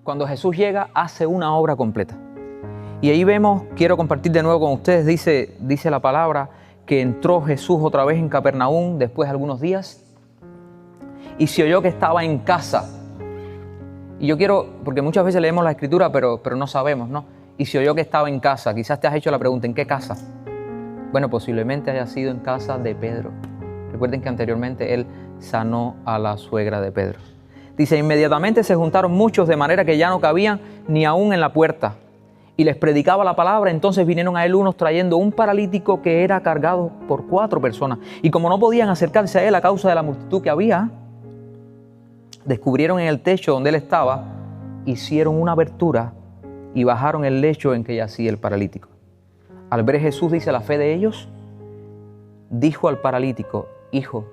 Cuando Jesús llega, hace una obra completa. Y ahí vemos, quiero compartir de nuevo con ustedes, dice la palabra, que entró Jesús otra vez en Capernaum después de algunos días y se oyó que estaba en casa. Y yo quiero, porque muchas veces leemos la Escritura, pero no sabemos, ¿no? Y se oyó que estaba en casa. Quizás te has hecho la pregunta, ¿en qué casa? Bueno, posiblemente haya sido en casa de Pedro. Recuerden que anteriormente él sanó a la suegra de Pedro. Dice, inmediatamente se juntaron muchos de manera que ya no cabían ni aún en la puerta. Y les predicaba la palabra. Entonces vinieron a él unos trayendo un paralítico que era cargado por 4 personas. Y como no podían acercarse a él a causa de la multitud que había, descubrieron en el techo donde él estaba, hicieron una abertura y bajaron el lecho en que yacía el paralítico. Al ver Jesús, dice, la fe de ellos, dijo al paralítico, hijo,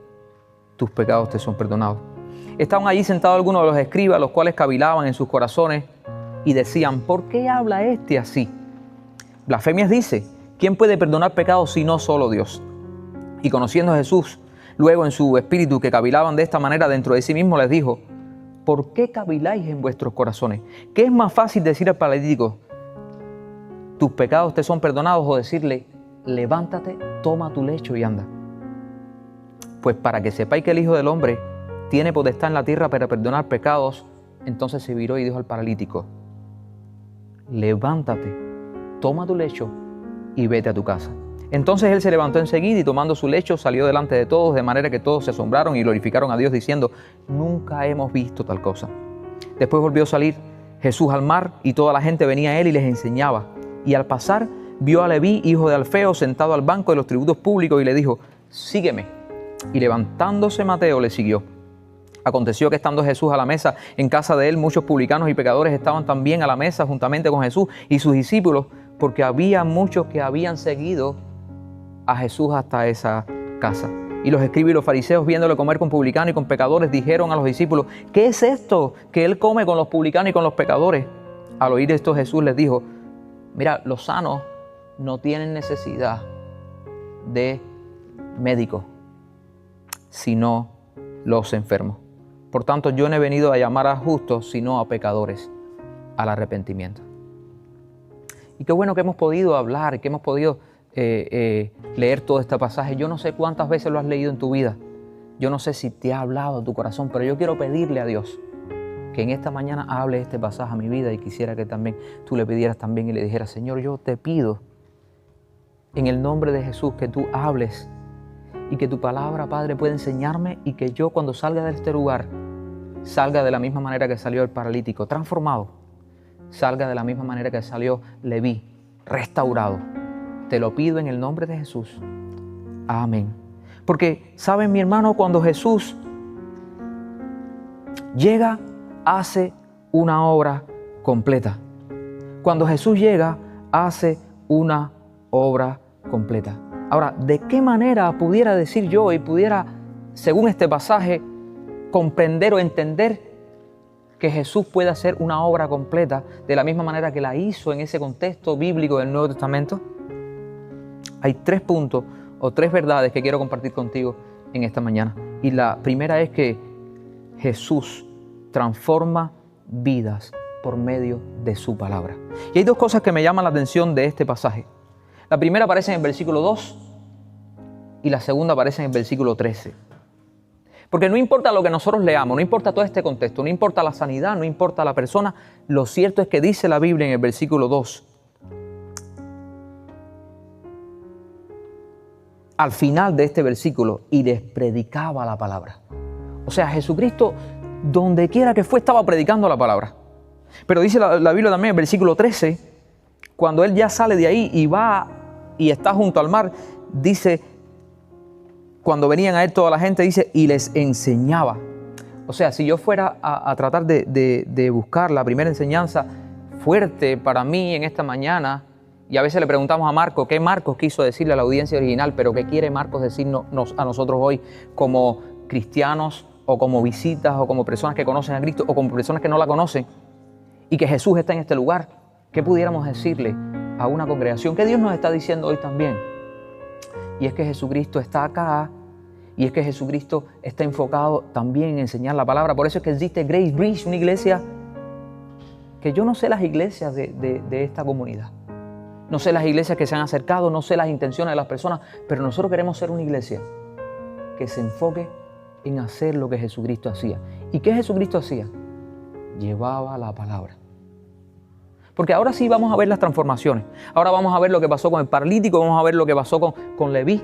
tus pecados te son perdonados. Estaban allí sentados algunos de los escribas, los cuales cavilaban en sus corazones y decían, ¿por qué habla este así? Blasfemias dice, ¿quién puede perdonar pecados sino solo Dios? Y conociendo a Jesús, luego en su espíritu que cavilaban de esta manera dentro de sí mismo, les dijo, ¿por qué caviláis en vuestros corazones? ¿Qué es más fácil decir al paralítico, tus pecados te son perdonados, o decirle, levántate, toma tu lecho y anda? Pues para que sepáis que el Hijo del Hombre tiene potestad en la tierra para perdonar pecados, entonces se viró y dijo al paralítico, levántate, toma tu lecho y vete a tu casa. Entonces él se levantó enseguida y tomando su lecho salió delante de todos, de manera que todos se asombraron y glorificaron a Dios diciendo, nunca hemos visto tal cosa. Después volvió a salir Jesús al mar y toda la gente venía a él y les enseñaba. Y al pasar vio a Leví, hijo de Alfeo, sentado al banco de los tributos públicos y le dijo, sígueme. Y levantándose Mateo le siguió. Aconteció que estando Jesús a la mesa en casa de él, muchos publicanos y pecadores estaban también a la mesa juntamente con Jesús y sus discípulos, porque había muchos que habían seguido a Jesús hasta esa casa. Y los escribas y los fariseos, viéndole comer con publicanos y con pecadores, dijeron a los discípulos, ¿qué es esto que él come con los publicanos y con los pecadores? Al oír esto Jesús les dijo, mira, los sanos no tienen necesidad de médicos, sino los enfermos. Por tanto, yo no he venido a llamar a justos, sino a pecadores al arrepentimiento. Y qué bueno que hemos podido hablar, que hemos podido leer todo este pasaje. Yo no sé cuántas veces lo has leído en tu vida. Yo no sé si te ha hablado tu corazón, pero yo quiero pedirle a Dios que en esta mañana hable este pasaje a mi vida, y quisiera que también tú le pidieras también y le dijeras, Señor, yo te pido en el nombre de Jesús que tú hables y que tu palabra, Padre, pueda enseñarme, y que yo cuando salga de este lugar salga de la misma manera que salió el paralítico, transformado, salga de la misma manera que salió Leví, restaurado. Te lo pido en el nombre de Jesús. Amén. Porque, ¿saben, mi hermano? Cuando Jesús llega, hace una obra completa. Cuando Jesús llega, hace una obra completa. Ahora, ¿de qué manera pudiera decir yo y pudiera, según este pasaje, comprender o entender que Jesús puede hacer una obra completa de la misma manera que la hizo en ese contexto bíblico del Nuevo Testamento? Hay 3 puntos o 3 verdades que quiero compartir contigo en esta mañana. Y la primera es que Jesús transforma vidas por medio de su palabra. Y hay 2 cosas que me llaman la atención de este pasaje. La primera aparece en el versículo 2 y la segunda aparece en el versículo 13. Porque no importa lo que nosotros leamos, no importa todo este contexto, no importa la sanidad, no importa la persona, lo cierto es que dice la Biblia en el versículo 2, al final de este versículo, y les predicaba la palabra. O sea, Jesucristo, donde quiera que fue, estaba predicando la palabra. Pero dice la Biblia también en el versículo 13, cuando él ya sale de ahí y va y está junto al mar, dice, cuando venían a él toda la gente, dice, y les enseñaba. O sea, si yo fuera a tratar de buscar la primera enseñanza fuerte para mí en esta mañana, y a veces le preguntamos a Marcos, ¿qué Marcos quiso decirle a la audiencia original? Pero ¿qué quiere Marcos decirnos a nosotros hoy como cristianos, o como visitas, o como personas que conocen a Cristo, o como personas que no la conocen, y que Jesús está en este lugar? ¿Qué pudiéramos decirle a una congregación? ¿Qué Dios nos está diciendo hoy también? Y es que Jesucristo está acá, y es que Jesucristo está enfocado también en enseñar la palabra. Por eso es que existe Grace Bridge, una iglesia que yo no sé las iglesias de esta comunidad. No sé las iglesias que se han acercado, no sé las intenciones de las personas, pero nosotros queremos ser una iglesia que se enfoque en hacer lo que Jesucristo hacía. ¿Y qué Jesucristo hacía? Llevaba la palabra. Porque ahora sí vamos a ver las transformaciones. Ahora vamos a ver lo que pasó con el paralítico, vamos a ver lo que pasó con Leví.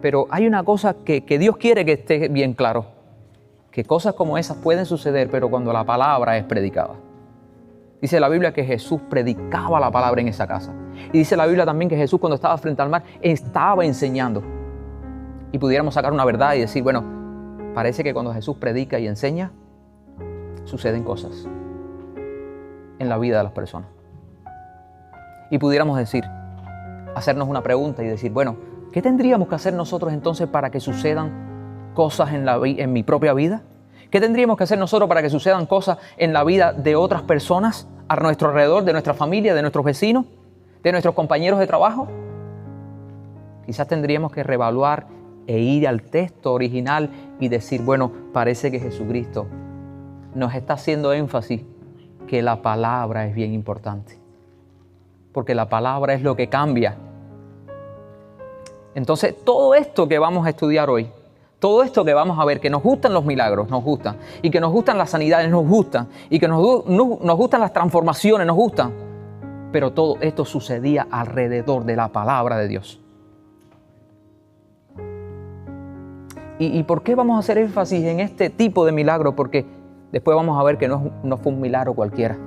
Pero hay una cosa que Dios quiere que esté bien claro. Que cosas como esas pueden suceder, pero cuando la palabra es predicada. Dice la Biblia que Jesús predicaba la palabra en esa casa. Y dice la Biblia también que Jesús, cuando estaba frente al mar, estaba enseñando. Y pudiéramos sacar una verdad y decir, bueno, parece que cuando Jesús predica y enseña, suceden cosas en la vida de las personas. Y pudiéramos decir, hacernos una pregunta y decir, bueno, ¿qué tendríamos que hacer nosotros entonces para que sucedan cosas en mi propia vida? ¿Qué tendríamos que hacer nosotros para que sucedan cosas en la vida de otras personas a nuestro alrededor, de nuestra familia, de nuestros vecinos, de nuestros compañeros de trabajo? Quizás tendríamos que reevaluar e ir al texto original y decir, bueno, parece que Jesucristo nos está haciendo énfasis que la palabra es bien importante. Porque la palabra es lo que cambia. Entonces, todo esto que vamos a estudiar hoy, todo esto que vamos a ver, que nos gustan los milagros, nos gustan, y que nos gustan las sanidades, nos gustan, y que nos gustan las transformaciones, nos gustan, pero todo esto sucedía alrededor de la palabra de Dios. ¿Y por qué vamos a hacer énfasis en este tipo de milagro? Porque después vamos a ver que no fue un milagro cualquiera,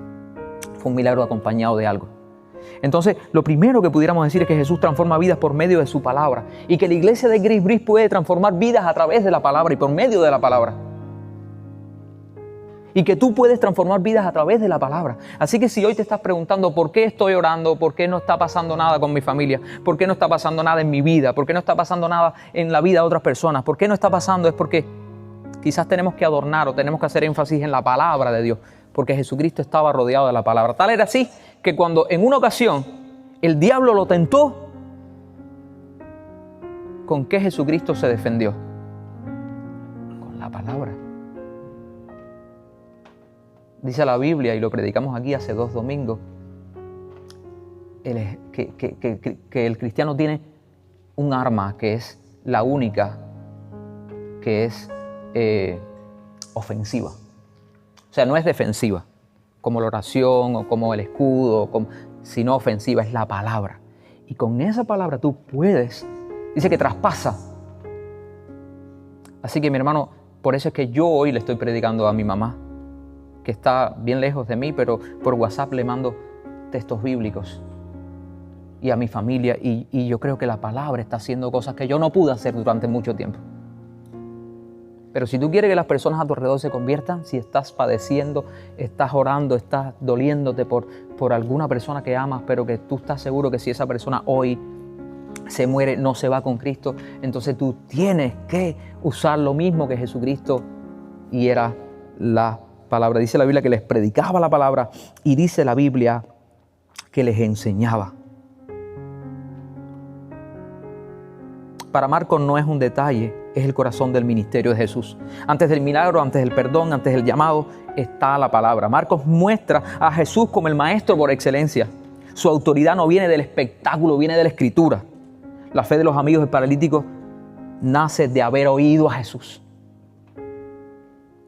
fue un milagro acompañado de algo. Entonces, lo primero que pudiéramos decir es que Jesús transforma vidas por medio de su palabra y que la iglesia de Grace Bridge puede transformar vidas a través de la palabra y por medio de la palabra. Y que tú puedes transformar vidas a través de la palabra. Así que si hoy te estás preguntando por qué estoy orando, por qué no está pasando nada con mi familia, por qué no está pasando nada en mi vida, por qué no está pasando nada en la vida de otras personas, por qué no está pasando, es porque quizás tenemos que adornar o tenemos que hacer énfasis en la palabra de Dios, porque Jesucristo estaba rodeado de la palabra. Tal era así que cuando en una ocasión el diablo lo tentó, ¿con qué Jesucristo se defendió? Con la palabra. Dice la Biblia, y lo predicamos aquí hace 2 domingos, que el cristiano tiene un arma que es la única, que es ofensiva. O sea, no es defensiva, como la oración o como el escudo, sino ofensiva, es la palabra. Y con esa palabra tú puedes, dice que traspasa. Así que mi hermano, por eso es que yo hoy le estoy predicando a mi mamá, que está bien lejos de mí, pero por WhatsApp le mando textos bíblicos. Y a mi familia, y yo creo que la palabra está haciendo cosas que yo no pude hacer durante mucho tiempo. Pero si tú quieres que las personas a tu alrededor se conviertan, si estás padeciendo, estás orando, estás doliéndote por alguna persona que amas, pero que tú estás seguro que si esa persona hoy se muere, no se va con Cristo, entonces tú tienes que usar lo mismo que Jesucristo, y era la palabra. Dice la Biblia que les predicaba la palabra, y dice la Biblia que les enseñaba. Para Marcos no es un detalle, es el corazón del ministerio de Jesús. Antes del milagro, antes del perdón, antes del llamado, está la palabra. Marcos muestra a Jesús como el maestro por excelencia. Su autoridad no viene del espectáculo, viene de la Escritura. La fe de los amigos del paralítico nace de haber oído a Jesús,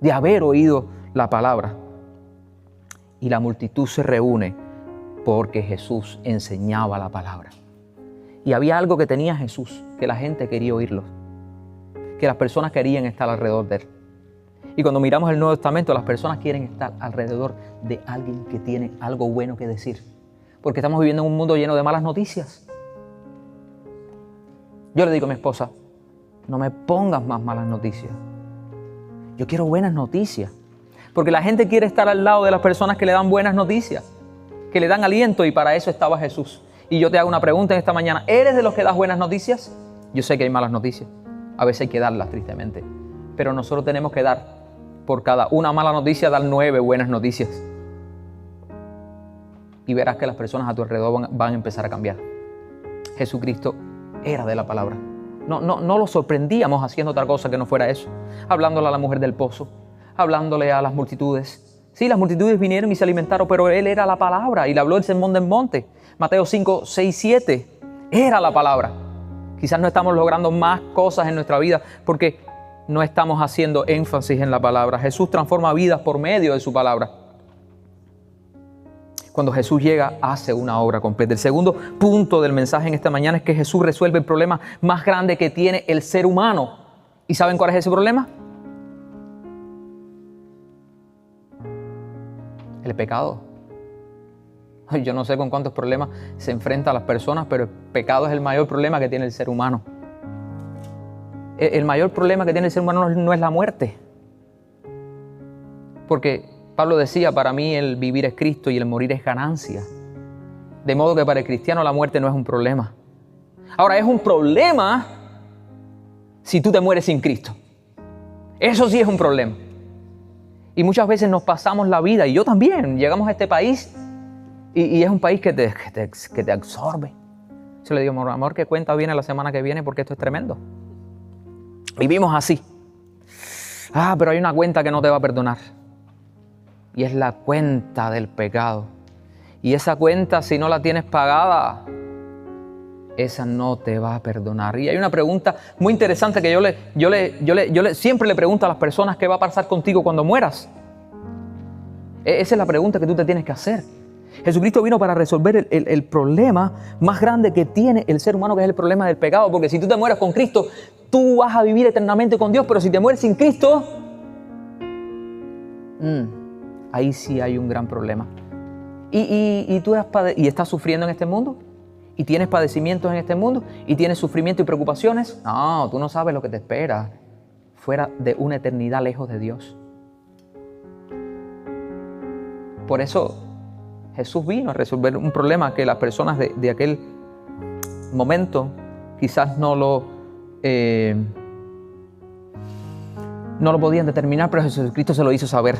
de haber oído la palabra. Y la multitud se reúne porque Jesús enseñaba la palabra. Y había algo que tenía Jesús, que la gente quería oírlo, que las personas querían estar alrededor de él. Y cuando miramos el Nuevo Testamento, las personas quieren estar alrededor de alguien que tiene algo bueno que decir, porque estamos viviendo en un mundo lleno de malas noticias. Yo le digo a mi esposa, no me pongas más malas noticias. Yo quiero buenas noticias, porque la gente quiere estar al lado de las personas que le dan buenas noticias, que le dan aliento, y para eso estaba Jesús. Y yo te hago una pregunta en esta mañana, ¿eres de los que das buenas noticias? Yo sé que hay malas noticias, a veces hay que darlas tristemente, pero nosotros tenemos que dar, por cada una mala noticia, dar 9 buenas noticias. Y verás que las personas a tu alrededor van a empezar a cambiar. Jesucristo era de la palabra. No lo sorprendíamos haciendo otra cosa que no fuera eso. Hablándole a la mujer del pozo, hablándole a las multitudes, Sí, las multitudes vinieron y se alimentaron, pero Él era la palabra y le habló el sermón del monte. Mateo 5, 6, 7. Era la palabra. Quizás no estamos logrando más cosas en nuestra vida porque no estamos haciendo énfasis en la palabra. Jesús transforma vidas por medio de su palabra. Cuando Jesús llega, hace una obra completa. El segundo punto del mensaje en esta mañana es que Jesús resuelve el problema más grande que tiene el ser humano. ¿Y saben cuál es ese problema? El pecado. Yo no sé con cuántos problemas se enfrentan las personas, pero el pecado es el mayor problema que tiene el ser humano. El mayor problema que tiene el ser humano no es la muerte. Porque Pablo decía, para mí el vivir es Cristo y el morir es ganancia. De modo que para el cristiano la muerte no es un problema. Ahora, es un problema si tú te mueres sin Cristo. Eso sí es un problema. Y muchas veces nos pasamos la vida, y yo también, llegamos a este país y es un país que te absorbe. Yo le digo, amor, ¿qué cuenta viene la semana que viene? Porque esto es tremendo. Vivimos así. Pero hay una cuenta que no te va a perdonar. Y es la cuenta del pecado. Y esa cuenta, si no la tienes pagada, esa no te va a perdonar. Y hay una pregunta muy interesante que yo siempre le pregunto a las personas: ¿qué va a pasar contigo cuando mueras? Esa es la pregunta que tú te tienes que hacer. Jesucristo vino para resolver el problema más grande que tiene el ser humano, que es el problema del pecado. Porque si tú te mueres con Cristo, tú vas a vivir eternamente con Dios. Pero si te mueres sin Cristo, ahí sí hay un gran problema. Y tú estás sufriendo en este mundo, y tienes padecimientos en este mundo, y tienes sufrimiento y preocupaciones. No, tú no sabes lo que te espera fuera de una eternidad lejos de Dios. Por eso Jesús vino a resolver un problema que las personas de aquel momento quizás no lo podían determinar, pero Jesucristo se lo hizo saber.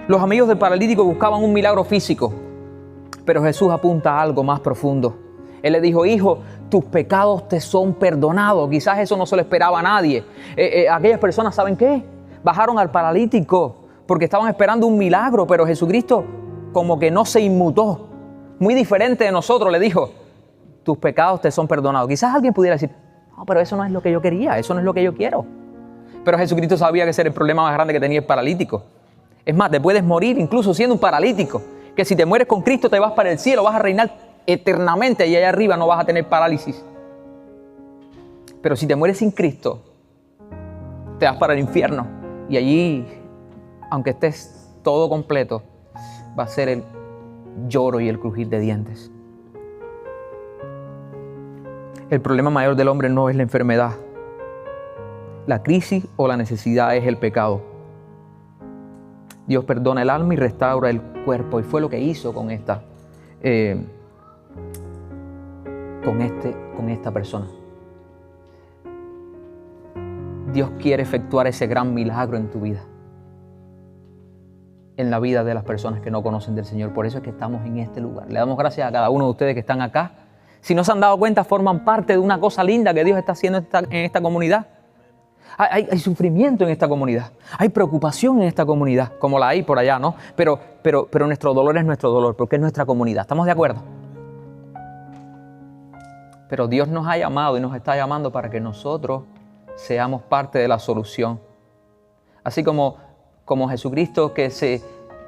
Los amigos del paralítico buscaban un milagro físico, pero Jesús apunta a algo más profundo. Él le dijo: hijo, tus pecados te son perdonados. Quizás eso no se lo esperaba a nadie. Aquellas personas, ¿saben qué? Bajaron al paralítico porque estaban esperando un milagro, pero Jesucristo como que no se inmutó. Muy diferente de nosotros, le dijo: tus pecados te son perdonados. Quizás alguien pudiera decir: no, pero eso no es lo que yo quería, eso no es lo que yo quiero. Pero Jesucristo sabía que ese era el problema más grande que tenía el paralítico. Es más, te puedes morir incluso siendo un paralítico, que si te mueres con Cristo te vas para el cielo, vas a reinar eternamente y allá arriba no vas a tener parálisis. Pero si te mueres sin Cristo, te vas para el infierno, y allí, aunque estés todo completo, va a ser el lloro y el crujir de dientes. El problema mayor del hombre no es la enfermedad, la crisis o la necesidad, es el pecado. Dios perdona el alma y restaura el cuerpo, y fue lo que hizo con esta persona. Dios quiere efectuar ese gran milagro en tu vida, en la vida de las personas que no conocen del Señor. Por eso es que estamos en este lugar. Le damos gracias a cada uno de ustedes que están acá. Si no se han dado cuenta, forman parte de una cosa linda que Dios está haciendo en esta comunidad. Hay sufrimiento en esta comunidad, hay preocupación en esta comunidad, como la hay por allá, ¿no? Pero nuestro dolor es nuestro dolor, porque es nuestra comunidad. ¿Estamos de acuerdo? Pero Dios nos ha llamado y nos está llamando para que nosotros seamos parte de la solución. Así como Jesucristo, que se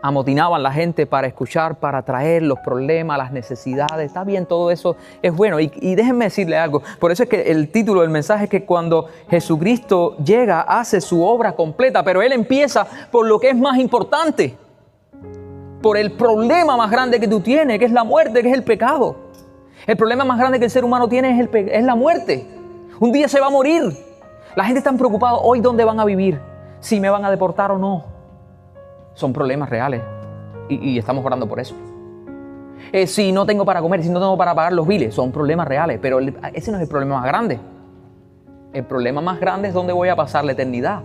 amotinaban la gente para escuchar, para traer los problemas, las necesidades. Está bien, todo eso es bueno. Y déjenme decirle algo. Por eso es que el título del mensaje es que cuando Jesucristo llega, hace su obra completa, pero Él empieza por lo que es más importante, por el problema más grande que tú tienes, que es la muerte, que es el pecado. El problema más grande que el ser humano tiene es la muerte. Un día se va a morir. La gente está preocupada hoy dónde van a vivir, si me van a deportar o no. Son problemas reales y estamos orando por eso. Si no tengo para comer, si no tengo para pagar los biles, son problemas reales, pero ese no es el problema más grande. El problema más grande es dónde voy a pasar la eternidad.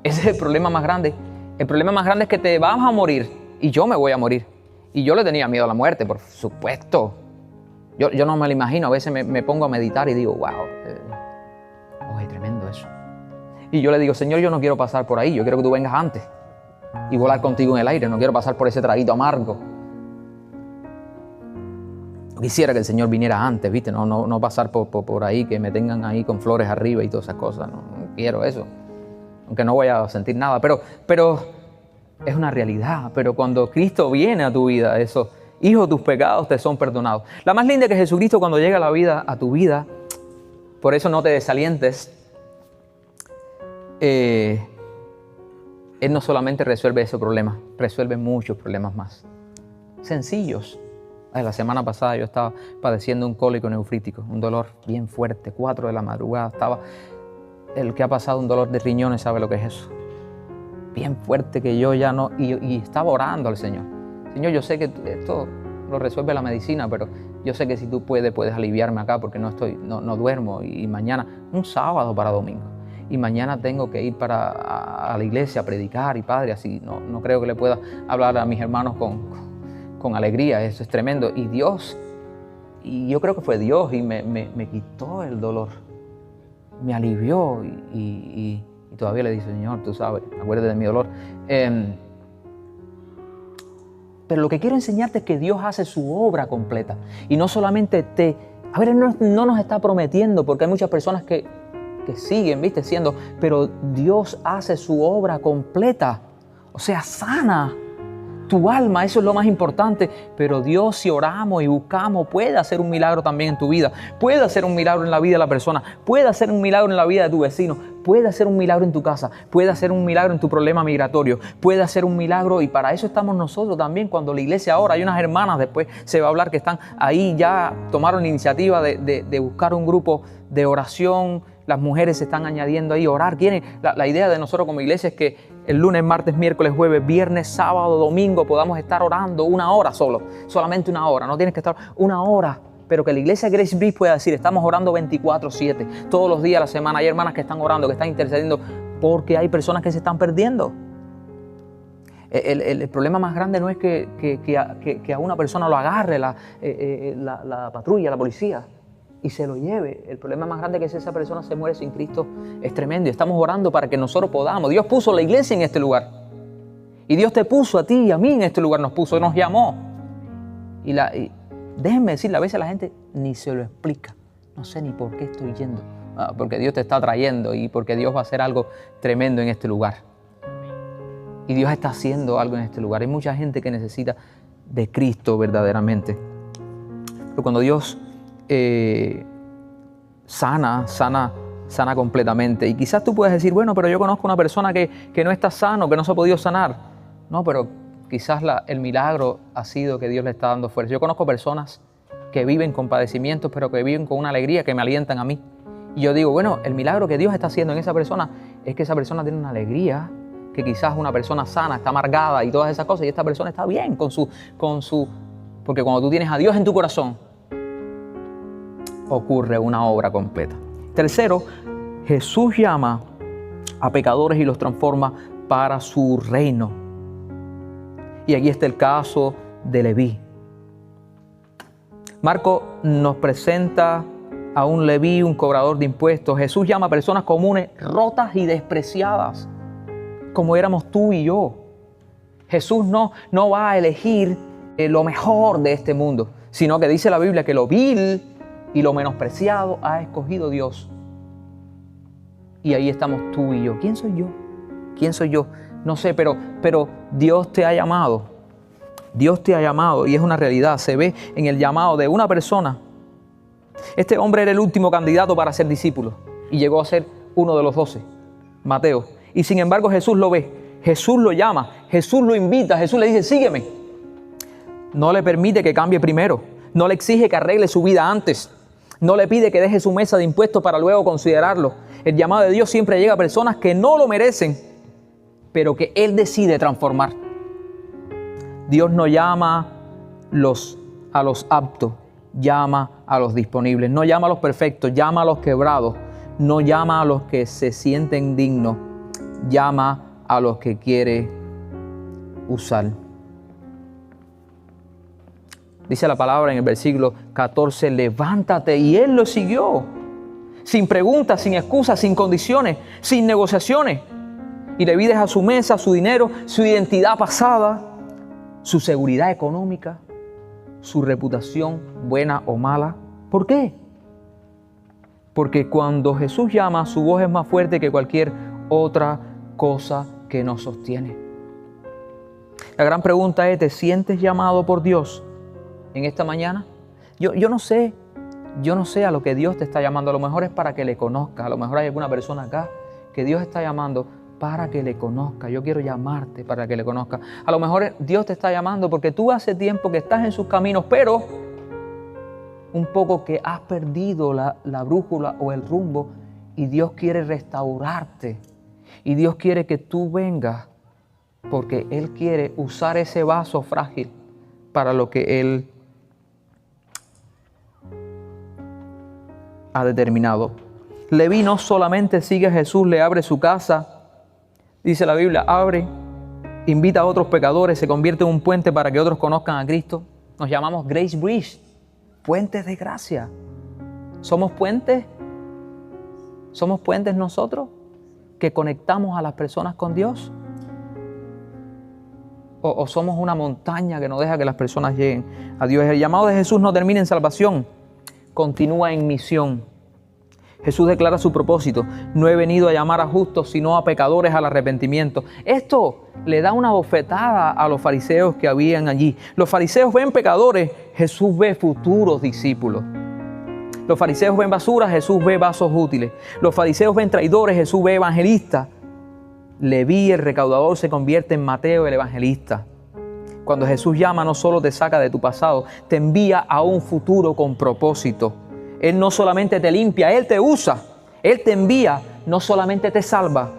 Ese es el problema más grande. El problema más grande es que te vas a morir y yo me voy a morir. Y yo le tenía miedo a la muerte, por supuesto. Yo no me lo imagino. A veces me pongo a meditar y digo, wow, es tremendo eso. Y yo le digo: Señor, yo no quiero pasar por ahí, yo quiero que tú vengas antes. y volar contigo en el aire. No quiero pasar por ese traguito amargo. Quisiera que el Señor viniera antes, ¿viste? No pasar por ahí, que me tengan ahí con flores arriba y todas esas cosas. No quiero eso. Aunque no voy a sentir nada. Pero es una realidad. Pero cuando Cristo viene a tu vida, eso, hijo, tus pecados te son perdonados. La más linda es que Jesucristo, cuando llega a la vida, a tu vida, por eso no te desalientes. Él no solamente resuelve ese problema, resuelve muchos problemas más. Sencillos. La semana pasada yo estaba padeciendo un cólico nefrítico, un dolor bien fuerte, 4 de la madrugada. El que ha pasado un dolor de riñones sabe lo que es eso. Bien fuerte que yo ya no... Y estaba orando al Señor. Señor, yo sé que esto lo resuelve la medicina, pero yo sé que si tú puedes aliviarme acá porque no duermo. Y mañana, un sábado para domingo. Y mañana tengo que ir a la iglesia a predicar y Padre, así no creo que le pueda hablar a mis hermanos con alegría. Eso es tremendo. Y yo creo que fue Dios y me quitó el dolor. Me alivió y todavía le dice, Señor, tú sabes, acuérdate de mi dolor. Pero lo que quiero enseñarte es que Dios hace su obra completa. Y no solamente no nos está prometiendo, porque hay muchas personas que siguen, ¿viste? Pero Dios hace su obra completa. O sea, sana tu alma, eso es lo más importante. Pero Dios, si oramos y buscamos, puede hacer un milagro también en tu vida. Puede hacer un milagro en la vida de la persona. Puede hacer un milagro en la vida de tu vecino. Puede hacer un milagro en tu casa. Puede hacer un milagro en tu problema migratorio. Puede hacer un milagro, y para eso estamos nosotros también. Cuando la iglesia ora, hay unas hermanas, después se va a hablar, que están ahí, ya tomaron la iniciativa de buscar un grupo de oración. Las mujeres se están añadiendo ahí, orar. La idea de nosotros como iglesia es que el lunes, martes, miércoles, jueves, viernes, sábado, domingo podamos estar orando 1 hora solamente 1 hora. No tienes que estar 1 hora, pero que la iglesia Grace Bridge pueda decir, estamos orando 24/7, todos los días de la semana. Hay hermanas que están orando, que están intercediendo, porque hay personas que se están perdiendo. El problema más grande no es que a una persona lo agarre la patrulla, la policía, y se lo lleve. El problema más grande es que si esa persona se muere sin Cristo, es tremendo. Y estamos orando para que nosotros podamos. Dios puso la iglesia en este lugar. Y Dios te puso a ti y a mí en este lugar. Nos llamó. Y déjenme decirle, a veces la gente ni se lo explica. No sé ni por qué estoy yendo. Porque Dios te está trayendo y porque Dios va a hacer algo tremendo en este lugar. Y Dios está haciendo algo en este lugar. Hay mucha gente que necesita de Cristo verdaderamente. Pero cuando Dios sana completamente. Y quizás tú puedes decir, bueno, pero yo conozco una persona que no está sano, que no se ha podido sanar. No, pero quizás el milagro ha sido que Dios le está dando fuerza. Yo conozco personas que viven con padecimientos, pero que viven con una alegría que me alientan a mí. Y yo digo, bueno, el milagro que Dios está haciendo en esa persona es que esa persona tiene una alegría, que quizás una persona sana está amargada y todas esas cosas, y esta persona está bien con su... Porque cuando tú tienes a Dios en tu corazón, ocurre una obra completa. Tercero, Jesús llama a pecadores y los transforma para su reino. Y aquí está el caso de Leví. Marco nos presenta a un Leví, un cobrador de impuestos. Jesús llama a personas comunes, rotas y despreciadas, como éramos tú y yo. Jesús no va a elegir lo mejor de este mundo, sino que dice la Biblia que lo vil y lo menospreciado ha escogido Dios. Y ahí estamos tú y yo. ¿Quién soy yo? ¿Quién soy yo? No sé, pero Dios te ha llamado. Dios te ha llamado y es una realidad. Se ve en el llamado de una persona. Este hombre era el último candidato para ser discípulo y llegó a ser uno de los 12, Mateo. Y sin embargo Jesús lo ve, Jesús lo llama, Jesús lo invita, Jesús le dice, sígueme. No le permite que cambie primero, no le exige que arregle su vida antes. No le pide que deje su mesa de impuestos para luego considerarlo. El llamado de Dios siempre llega a personas que no lo merecen, pero que Él decide transformar. Dios no llama a los aptos, llama a los disponibles. No llama a los perfectos, llama a los quebrados. No llama a los que se sienten dignos, llama a los que quiere usar. Dice la palabra en el versículo 14, levántate, y él lo siguió. Sin preguntas, sin excusas, sin condiciones, sin negociaciones. y Leví deja su mesa, su dinero, su identidad pasada, su seguridad económica, su reputación buena o mala. ¿Por qué? Porque cuando Jesús llama, su voz es más fuerte que cualquier otra cosa que nos sostiene. La gran pregunta es, ¿te sientes llamado por Dios en esta mañana? Yo no sé a lo que Dios te está llamando. A lo mejor es para que le conozcas. A lo mejor hay alguna persona acá que Dios está llamando para que le conozca. Yo quiero llamarte para que le conozca. A lo mejor Dios te está llamando porque tú hace tiempo que estás en sus caminos, pero un poco que has perdido la brújula o el rumbo, y Dios quiere restaurarte. Y Dios quiere que tú vengas porque Él quiere usar ese vaso frágil para lo que Él ha determinado. Leví no solamente sigue a Jesús, le abre su casa. Dice la Biblia, abre, invita a otros pecadores, se convierte en un puente para que otros conozcan a Cristo. Nos llamamos Grace Bridge, puentes de gracia. ¿Somos puentes? ¿Somos puentes nosotros que conectamos a las personas con Dios? ¿O somos una montaña que no deja que las personas lleguen a Dios? El llamado de Jesús no termina en salvación, continúa en misión. Jesús declara su propósito: no he venido a llamar a justos, sino a pecadores al arrepentimiento. Esto le da una bofetada a los fariseos que habían allí. Los fariseos ven pecadores, Jesús ve futuros discípulos. Los fariseos ven basura, Jesús ve vasos útiles. Los fariseos ven traidores, Jesús ve evangelistas. Leví, el recaudador, se convierte en Mateo, el evangelista. Cuando Jesús llama, no solo te saca de tu pasado, te envía a un futuro con propósito. Él no solamente te limpia, Él te usa. Él te envía, no solamente te salva,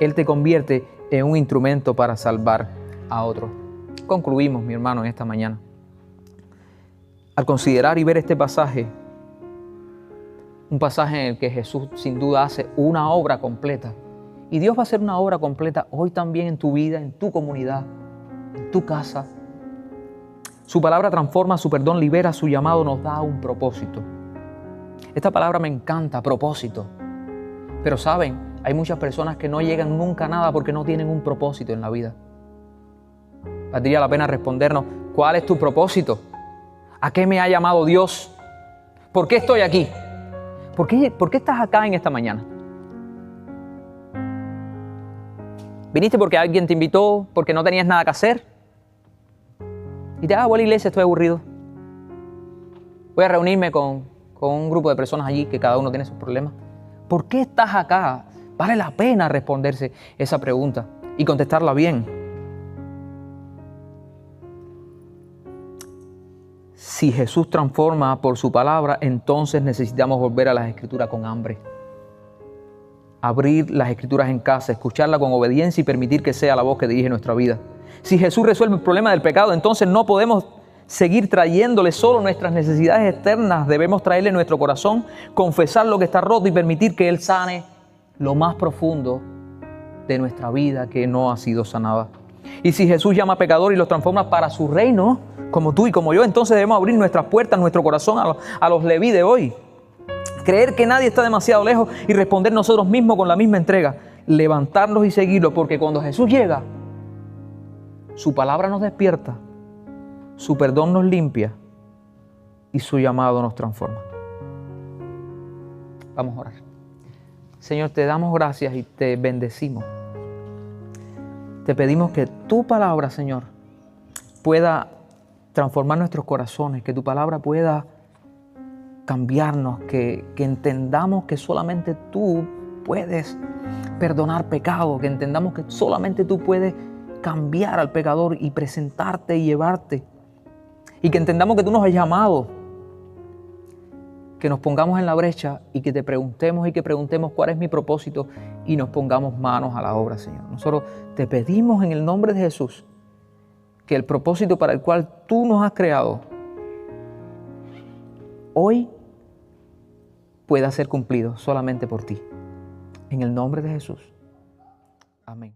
Él te convierte en un instrumento para salvar a otros. Concluimos, mi hermano, en esta mañana. Al considerar y ver este pasaje, un pasaje en el que Jesús sin duda hace una obra completa. Y Dios va a hacer una obra completa hoy también en tu vida, en tu comunidad, en tu casa. Su palabra transforma, su perdón libera, su llamado nos da un propósito. Esta palabra me encanta, propósito. Pero saben, hay muchas personas que no llegan nunca a nada porque no tienen un propósito en la vida. Valdría la pena respondernos, ¿cuál es tu propósito? ¿A qué me ha llamado Dios? ¿Por qué estoy aquí? ¿Por qué estás acá en esta mañana? ¿Viniste porque alguien te invitó, porque no tenías nada que hacer? Y te voy a la iglesia, estoy aburrido. Voy a reunirme con un grupo de personas allí que cada uno tiene sus problemas. ¿Por qué estás acá? Vale la pena responderse esa pregunta y contestarla bien. Si Jesús transforma por su palabra, entonces necesitamos volver a las Escrituras con hambre. Abrir las Escrituras en casa, escucharla con obediencia y permitir que sea la voz que dirige nuestra vida. Si Jesús resuelve el problema del pecado, entonces no podemos seguir trayéndole solo nuestras necesidades externas. Debemos traerle nuestro corazón, confesar lo que está roto y permitir que Él sane lo más profundo de nuestra vida que no ha sido sanada. Y si Jesús llama a pecadores y los transforma para su reino, como tú y como yo, entonces debemos abrir nuestras puertas, nuestro corazón a los Leví de hoy. Creer que nadie está demasiado lejos y responder nosotros mismos con la misma entrega. Levantarnos y seguirlo, porque cuando Jesús llega, su palabra nos despierta, su perdón nos limpia y su llamado nos transforma. Vamos a orar. Señor, te damos gracias y te bendecimos. Te pedimos que tu palabra, Señor, pueda transformar nuestros corazones, que tu palabra pueda cambiarnos, que entendamos que solamente tú puedes perdonar pecado, que entendamos que solamente tú puedes cambiar al pecador y presentarte y llevarte, y que entendamos que tú nos has llamado, que nos pongamos en la brecha y que te preguntemos cuál es mi propósito y nos pongamos manos a la obra, Señor. Nosotros te pedimos en el nombre de Jesús que el propósito para el cual tú nos has creado hoy pueda ser cumplido solamente por ti. En el nombre de Jesús. Amén.